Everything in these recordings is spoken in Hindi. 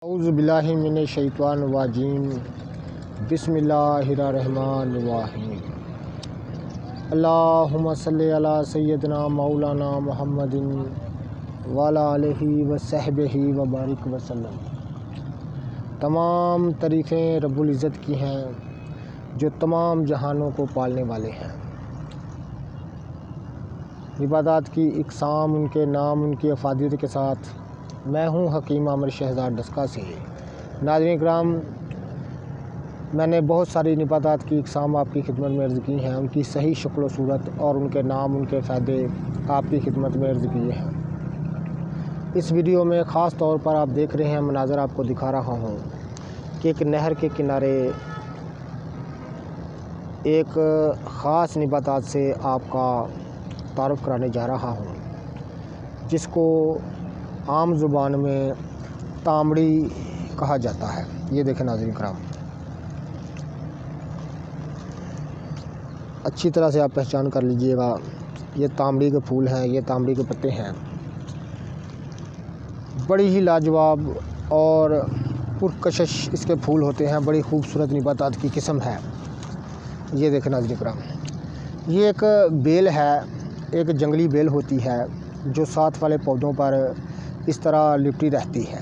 औज़ु बिल्लाहि मिनश शैतानिर रजीम बिस्मिल्लाहिर्रहमानिर्रहीम अल्लाहुम्मा सल्लि अला सय्यिदिना मौलाना मुहम्मदिन व अला आलिहि व सहबिहि व बारिक वसल्लम। तमाम तारीफ़ें रब्बुल इज़्ज़त की हैं जो तमाम जहानों को पालने वाले हैं। इबादत की इक़साम उनके नाम उनकी अफ़ादियत के साथ मैं हूँ हकीम आमिर शहज़ाद डस्का से। नाज़रीन किराम, मैंने बहुत सारी इबादत की इक़साम आपकी खिदमत में अर्ज़ की हैं, उनकी सही शक्ल व सूरत और उनके नाम उनके फ़ायदे आपकी खिदमत में अर्ज़ किए हैं। इस वीडियो में ख़ास तौर पर आप देख रहे हैं, मनाज़र आपको दिखा रहा हूँ कि एक नहर के किनारे एक ख़ास इबादत से आपका तारुफ़ कराने जा रहा हूँ, जिसको आम ज़ुबान में तामड़ी कहा जाता है। ये देखें नाज़रीन किराम, अच्छी तरह से आप पहचान कर लीजिएगा। ये तामड़ी के फूल हैं, ये तामड़ी के पत्ते हैं। बड़ी ही लाजवाब और पुरकशिश इसके फूल होते हैं। बड़ी खूबसूरत नबातात की किस्म है। ये देखें नाज़रीन किराम, ये एक बेल है, एक जंगली बेल होती है जो साथ वाले पौधों पर इस तरह लिपटी रहती है।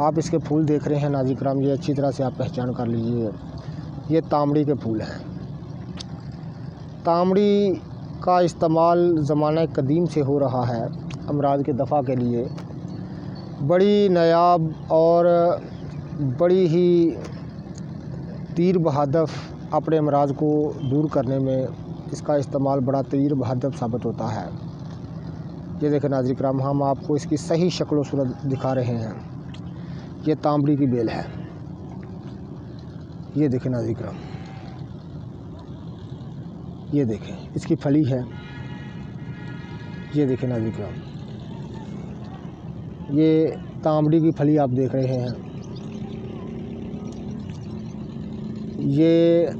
आप इसके फूल देख रहे हैं नाज़रीन किराम, ये अच्छी तरह से आप पहचान कर लीजिए, ये तामड़ी के फूल हैं। तामड़ी का इस्तेमाल ज़माना कदीम से हो रहा है अमराज के दफ़ा के लिए। बड़ी नायाब और बड़ी ही तीर बहादफ अपने अमराज को दूर करने में इसका इस्तेमाल बड़ा तीर बहादफ साबित होता है। ये देखें नाज़रीन किराम, हम आपको इसकी सही शक्ल व सूरत दिखा रहे हैं। ये तामड़ी की बेल है। ये देखें नाज़रीन किराम, ये देखें इसकी फली है। ये देखें नाज़रीन किराम, ये तामड़ी की फली आप देख रहे हैं। ये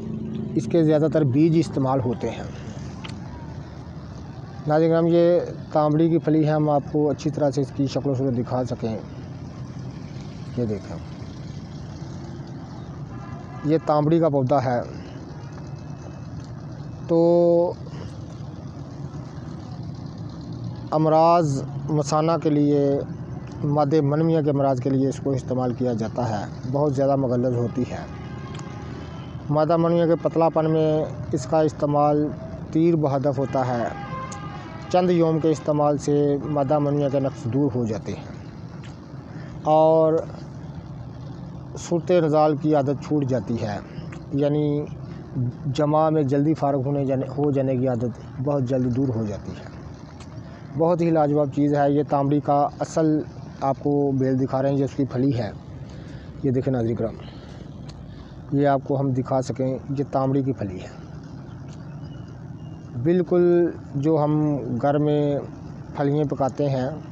इसके ज़्यादातर बीज इस्तेमाल होते हैं। नाज़रीन किराम, ये तामड़ी की फली है। हम आपको अच्छी तरह से इसकी शक्ल सूरत दिखा सकें। ये देखें, ये तामड़ी का पौधा है। तो अमराज मसाना के लिए, मादे मनमिया के अमराज के लिए इसको इस्तेमाल किया जाता है। बहुत ज़्यादा मगल्लज़ होती है। मादा मनमिया के पतलापन में इसका इस्तेमाल तीर बहादफ होता है। चंद योम के इस्तेमाल से मादा मनमिया के नक्स दूर हो जाते हैं और सूरत नज़ाल की आदत छूट जाती है, यानी जमा में जल्दी फ़ारग हो जाने की आदत बहुत जल्द दूर हो जाती है। बहुत ही लाजवाब चीज़ है। ये तामड़ी का असल आपको बेल दिखा रहे हैं, जो उसकी फली है। ये देखें नाज़रीन किराम, ये आपको हम दिखा सकें, ये तामड़ी की फली है। बिल्कुल जो हम घर में फलियाँ पकाते हैं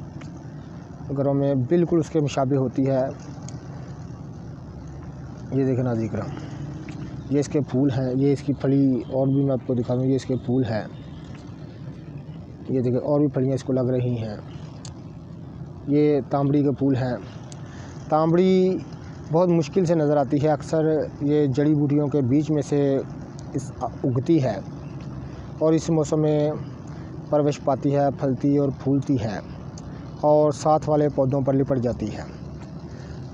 घरों में, बिल्कुल उसके मुशाबे होती है। ये देखें नाज़रीन किराम, ये इसके फूल हैं। ये इसकी फली और भी मैं आपको दिखा दूँ, ये इसके फूल हैं। ये देखिए और भी फलियाँ इसको लग रही हैं। ये तामड़ी के फूल हैं। तामड़ी बहुत मुश्किल से नज़र आती है। अक्सर ये जड़ी बूटियों के बीच में से उगती है और इस मौसम में परवरिश पाती है, फलती और फूलती है और साथ वाले पौधों पर लिपट जाती है।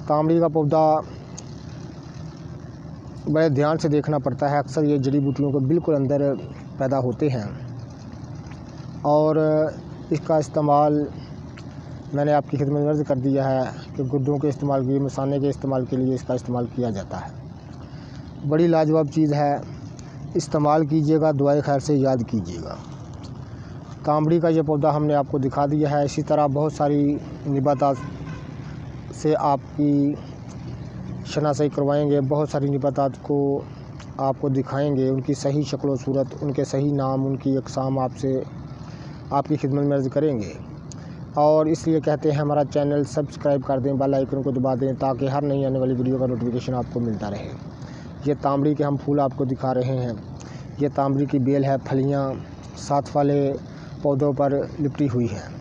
तामड़ी का पौधा बड़े ध्यान से देखना पड़ता है। अक्सर ये जड़ी बूटियों के बिल्कुल अंदर पैदा होते हैं और इसका इस्तेमाल मैंने आपकी खिदमत में अर्ज़ कर दिया है कि गुर्दों के इस्तेमाल के लिए, मसाने के इस्तेमाल के लिए इसका इस्तेमाल किया जाता है। बड़ी लाजवाब चीज़ है। इस्तेमाल कीजिएगा, दुआए खैर से याद कीजिएगा। तामड़ी का ये पौधा हमने आपको दिखा दिया है। इसी तरह बहुत सारी नबातात से आपकी शनासाई करवाएंगे। बहुत सारी नबातात को आपको दिखाएंगे, उनकी सही शक्ल व सूरत, उनके सही नाम, उनकी अक़साम आपसे आपकी खिदमत में अर्ज़ करेंगे। और इसलिए कहते हैं हमारा चैनल सब्सक्राइब कर दें, बेल आइकन को दबा दें, ताकि हर नई आने वाली वीडियो का नोटिफिकेशन आपको मिलता रहे। ये तामड़ी के हम फूल आपको दिखा रहे हैं। ये तामड़ी की बेल है, फलियाँ साथ वाले पौधों पर लिपटी हुई हैं।